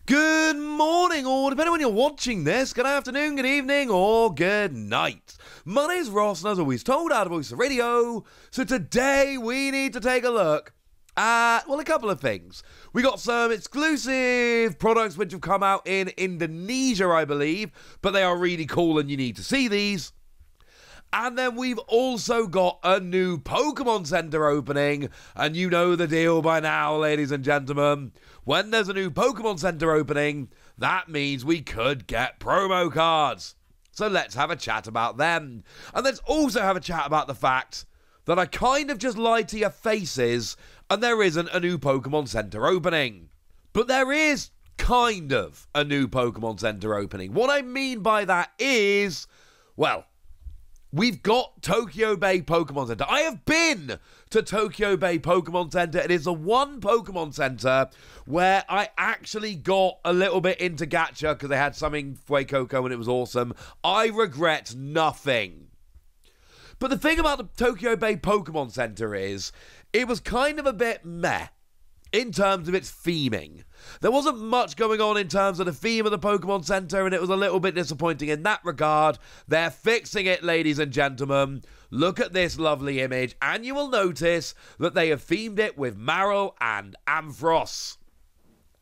Good morning, or depending on when you're watching this, good afternoon, good evening, or good night. My name's Ross, and as always told, out of Voice of Radio. So today we need to take a look at, well, a couple of things. We got some exclusive products which have come out in Indonesia, I believe, but they are really cool and you need to see these. And then we've also got a new Pokemon Center opening, and you know the deal by now, ladies and gentlemen. When there's a new Pokemon Center opening, that means we could get promo cards. So let's have a chat about them. And let's also have a chat about the fact that I kind of just lied to your faces, and there isn't a new Pokemon Center opening. But there is kind of a new Pokemon Center opening. What I mean by that is, well, we've got Tokyo Bay Pokemon Center. I have been to Tokyo Bay Pokemon Center. It is the one Pokemon Center where I actually got a little bit into gacha because they had something Fuecoco and it was awesome. I regret nothing. But the thing about the Tokyo Bay Pokemon Center is it was kind of a bit meh in terms of its theming. There wasn't much going on in terms of the theme of the Pokemon Center, and it was a little bit disappointing in that regard. They're fixing it, ladies and gentlemen. Look at this lovely image, and you will notice that they have themed it with Marill and Ampharos.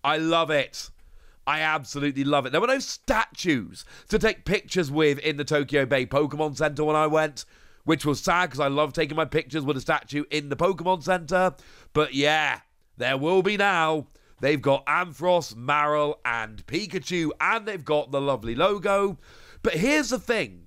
I love it. I absolutely love it. There were no statues to take pictures with in the Tokyo Bay Pokemon Center when I went, which was sad because I love taking my pictures with a statue in the Pokemon Center. But yeah, there will be now. They've got Ampharos, Marill, and Pikachu, and they've got the lovely logo. But here's the thing.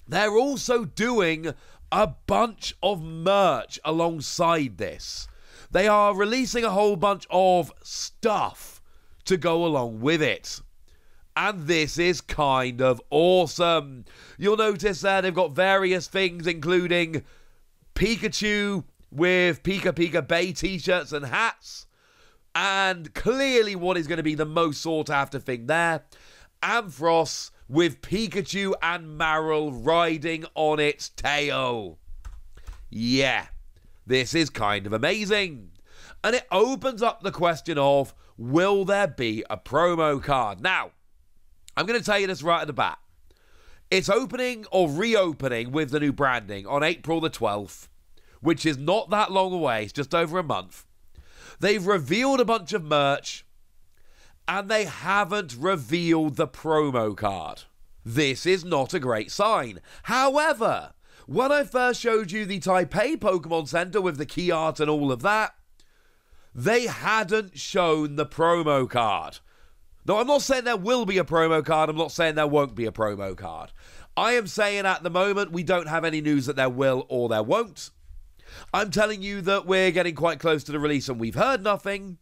They're also doing a bunch of merch alongside this. They are releasing a whole bunch of stuff to go along with it. And this is kind of awesome. You'll notice that they've got various things, including Pikachu with Pika Pika Bay t-shirts and hats. And clearly what is going to be the most sought after thing there, Ampharos with Pikachu and Marill riding on its tail. Yeah, this is kind of amazing. And it opens up the question of, will there be a promo card? Now, I'm going to tell you this right at the bat. It's opening or reopening with the new branding on April the 12th, which is not that long away. It's just over a month. They've revealed a bunch of merch, and they haven't revealed the promo card. This is not a great sign. However, when I first showed you the Taipei Pokemon Center with the key art and all of that, they hadn't shown the promo card. Now, I'm not saying there will be a promo card. I'm not saying there won't be a promo card. I am saying at the moment we don't have any news that there will or there won't. I'm telling you that we're getting quite close to the release and we've heard nothing.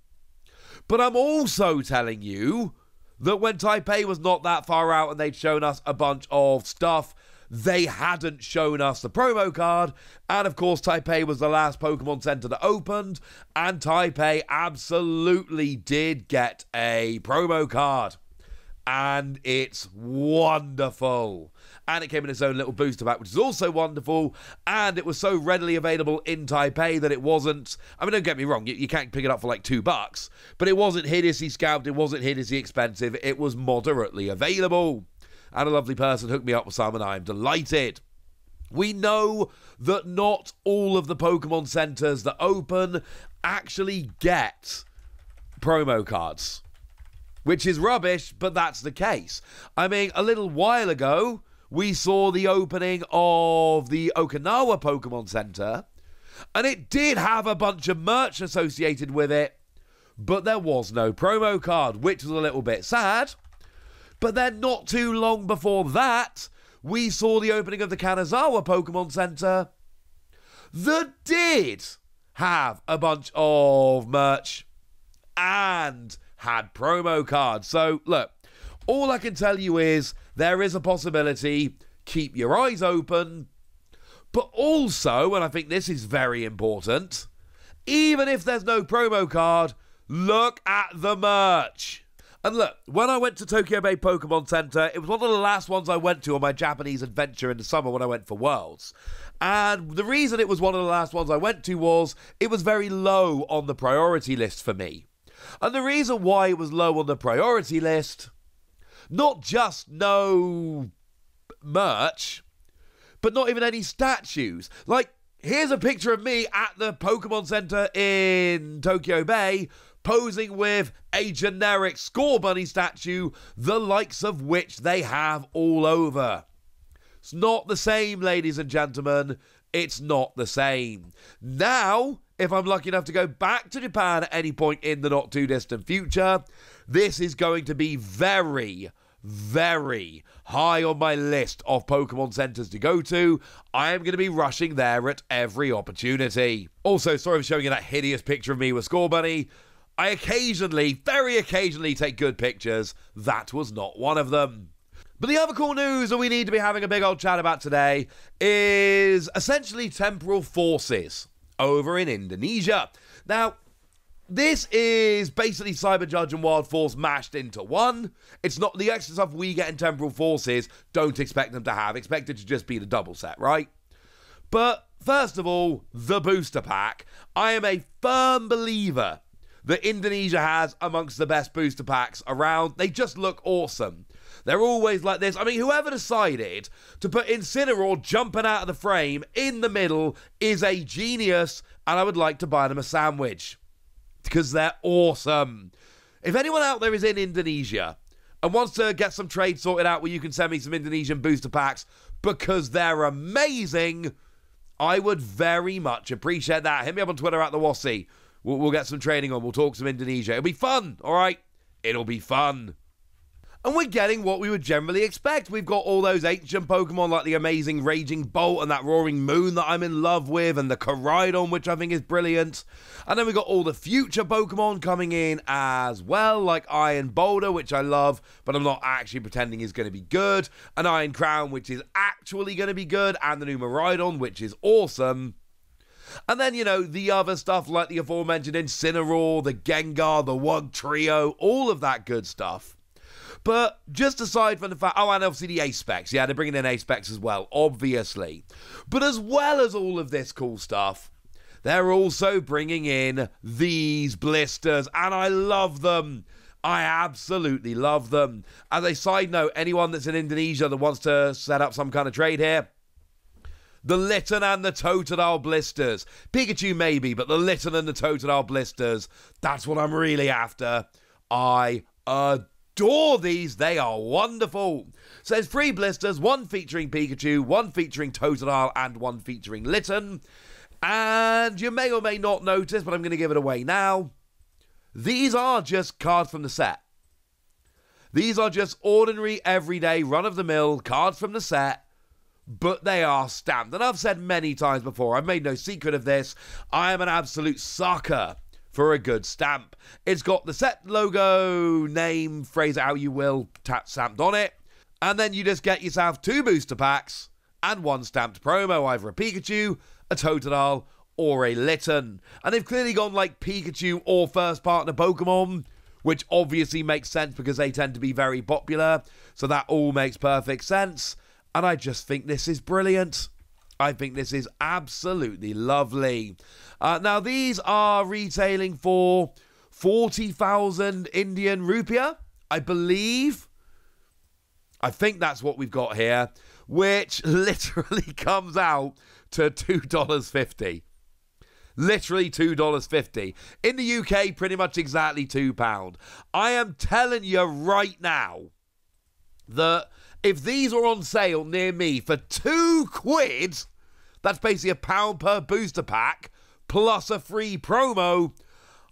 But I'm also telling you that when Taipei was not that far out and they'd shown us a bunch of stuff, they hadn't shown us the promo card. And of course, Taipei was the last Pokemon Center that opened, and Taipei absolutely did get a promo card. And it's wonderful. And it came in its own little booster pack, which is also wonderful. And it was so readily available in Taipei that it wasn't... I mean, don't get me wrong, you can't pick it up for like $2. But it wasn't hideously scalped, it wasn't hideously expensive. It was moderately available. And a lovely person hooked me up with some, and I'm delighted. We know that not all of the Pokemon Centers that open actually get promo cards, which is rubbish, but that's the case. I mean, a little while ago, we saw the opening of the Okinawa Pokemon Center, and it did have a bunch of merch associated with it, but there was no promo card, which was a little bit sad. But then not too long before that, we saw the opening of the Kanazawa Pokemon Center that did have a bunch of merch and had promo cards. So, look, all I can tell you is there is a possibility. Keep your eyes open. But also, and I think this is very important, even if there's no promo card, look at the merch. And look, when I went to Tokyo Bay Pokemon Center, it was one of the last ones I went to on my Japanese adventure in the summer when I went for Worlds. And the reason it was one of the last ones I went to was it was very low on the priority list for me. And the reason why it was low on the priority list, not just no merch, but not even any statues. Like, here's a picture of me at the Pokemon Center in Tokyo Bay, posing with a generic Scorbunny statue, the likes of which they have all over. It's not the same, ladies and gentlemen. It's not the same. Now, if I'm lucky enough to go back to Japan at any point in the not too distant future, this is going to be very, very high on my list of Pokemon centers to go to. I am going to be rushing there at every opportunity. Also, sorry for showing you that hideous picture of me with Scorbunny. I occasionally, very occasionally, take good pictures. That was not one of them. But the other cool news that we need to be having a big old chat about today is essentially temporal forces over in Indonesia. Now, this is basically Cyber Judge and Wild Force mashed into one. It's not the extra stuff we get in temporal forces. Don't expect them to have. Expect it to just be the double set, right? But first of all, the booster pack. I am a firm believer that Indonesia has amongst the best booster packs around. They just look awesome. They're always like this. I mean, whoever decided to put Incineroar jumping out of the frame in the middle is a genius, and I would like to buy them a sandwich because they're awesome. If anyone out there is in Indonesia and wants to get some trade sorted out where you can send me some Indonesian booster packs because they're amazing, I would very much appreciate that. Hit me up on Twitter at the Wassy. We'll get some trading on. We'll talk some Indonesia. It'll be fun, all right? It'll be fun. And we're getting what we would generally expect. We've got all those ancient Pokemon like the amazing Raging Bolt and that Roaring Moon that I'm in love with, and the Koraidon, which I think is brilliant. And then we've got all the future Pokemon coming in as well, like Iron Boulder, which I love, but I'm not actually pretending is going to be good. An Iron Crown, which is actually going to be good, and the new Miraidon, which is awesome. And then, you know, the other stuff like the aforementioned Incineroar, the Gengar, the Wugtrio, all of that good stuff. But just aside from the fact, oh, and obviously the Ace-Specs. Yeah, they're bringing in Ace-Specs as well, obviously. But as well as all of this cool stuff, they're also bringing in these blisters, and I love them. I absolutely love them. As a side note, anyone that's in Indonesia that wants to set up some kind of trade here, the Litten and the Totodile blisters. Pikachu maybe, but the Litten and the Totodile blisters, that's what I'm really after. I adore these. They are wonderful. So there's 3 blisters, 1 featuring Pikachu, 1 featuring Totodile, and 1 featuring Litten. And you may or may not notice, but I'm going to give it away now. These are just cards from the set. These are just ordinary, everyday, run-of-the-mill cards from the set. But they are stamped. And I've said many times before, I've made no secret of this, I am an absolute sucker for a good stamp. It's got the set logo, name, phrase it how you will, stamped on it. And then you just get yourself 2 booster packs and 1 stamped promo, either a Pikachu, a Totodile, or a Litten. And they've clearly gone like Pikachu or first partner Pokemon, which obviously makes sense because they tend to be very popular. So that all makes perfect sense. And I just think this is brilliant. I think this is absolutely lovely. Now, these are retailing for 40,000 Indian rupiah, I believe. I think that's what we've got here, which literally comes out to $2.50. Literally $2.50. In the UK, pretty much exactly £2. I am telling you right now that if these are on sale near me for £2, that's basically £1 per booster pack, plus a free promo,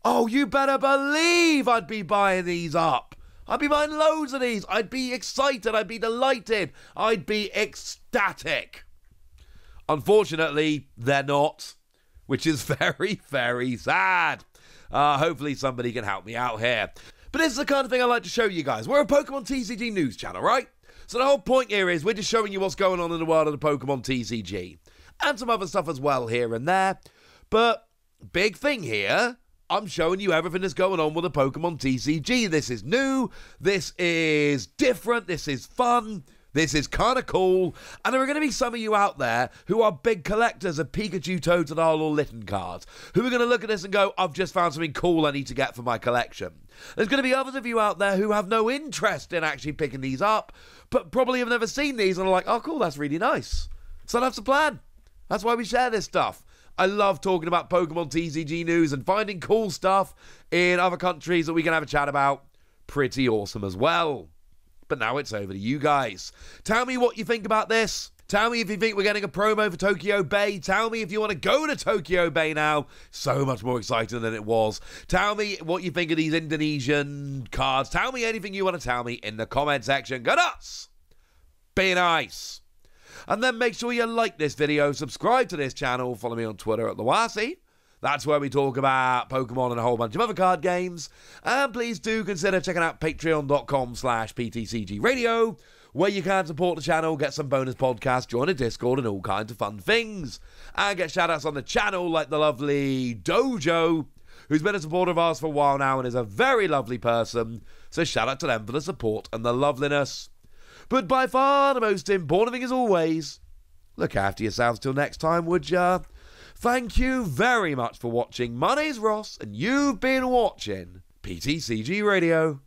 oh, you better believe I'd be buying these up. I'd be buying loads of these. I'd be excited. I'd be delighted. I'd be ecstatic. Unfortunately, they're not, which is very, very sad. Hopefully somebody can help me out here. But this is the kind of thing I like to show you guys. We're a Pokemon TCG news channel, right? So the whole point here is we're just showing you what's going on in the world of the Pokemon TCG. And some other stuff as well here and there. But big thing here, I'm showing you everything that's going on with the Pokemon TCG. This is new. This is different. This is fun. This is kind of cool, and there are going to be some of you out there who are big collectors of Pikachu, Totodile, or Litten cards, who are going to look at this and go, I've just found something cool I need to get for my collection. There's going to be others of you out there who have no interest in actually picking these up, but probably have never seen these and are like, oh cool, that's really nice. So that's the plan. That's why we share this stuff. I love talking about Pokemon TCG news and finding cool stuff in other countries that we can have a chat about. Pretty awesome as well. But now it's over to you guys. Tell me what you think about this. Tell me if you think we're getting a promo for Tokyo Bay. Tell me if you want to go to Tokyo Bay now. So much more exciting than it was. Tell me what you think of these Indonesian cards. Tell me anything you want to tell me in the comment section. Go nuts! Be nice. And then make sure you like this video, subscribe to this channel, follow me on Twitter at Lawasi. That's where we talk about Pokemon and a whole bunch of other card games. And please do consider checking out patreon.com/PTCGradio, where you can support the channel, get some bonus podcasts, join a Discord, and all kinds of fun things. And get shout-outs on the channel like the lovely Dojo, who's been a supporter of ours for a while now and is a very lovely person. So shout out to them for the support and the loveliness. But by far the most important thing, as always, look after yourselves till next time, would ya? Thank you very much for watching. My name's Ross, and you've been watching PTCG Radio.